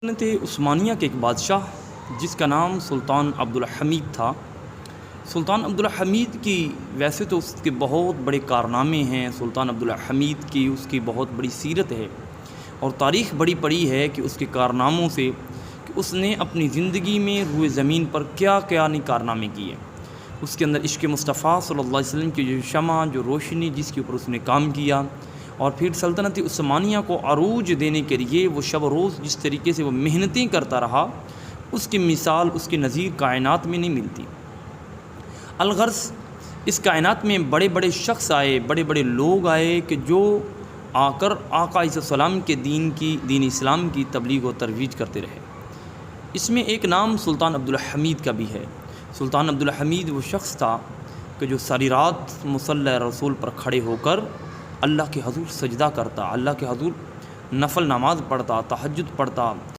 سلطنت عثمانیہ کے ایک بادشاہ جس کا نام سلطان عبدالحمید تھا۔ سلطان عبدالحمید کی ویسے تو اس کے بہت بڑے کارنامے ہیں، سلطان عبدالحمید کی اس کی بہت بڑی سیرت ہے اور تاریخ بڑی پڑی ہے کہ اس کے کارناموں سے کہ اس نے اپنی زندگی میں روئے زمین پر کیا کیا نہیں کارنامے کیے۔ اس کے اندر عشق مصطفیٰ صلی اللہ علیہ وسلم کی جو شمع، جو روشنی جس کے اوپر اس نے کام کیا، اور پھر سلطنت عثمانیہ کو عروج دینے کے لیے وہ شب و روز جس طریقے سے وہ محنتیں کرتا رہا، اس کی مثال، اس کی نظیر کائنات میں نہیں ملتی۔ الغرض اس کائنات میں بڑے بڑے شخص آئے، بڑے بڑے لوگ آئے کہ جو آ کر آقا علیہ السلام کے دین اسلام کی تبلیغ و ترویج کرتے رہے۔ اس میں ایک نام سلطان عبدالحمید کا بھی ہے۔ سلطان عبدالحمید وہ شخص تھا کہ جو ساری رات مصلی رسول پر کھڑے ہو کر اللہ کے حضور سجدہ کرتا، اللہ کے حضور نفل نماز پڑھتا، تہجد پڑھتا۔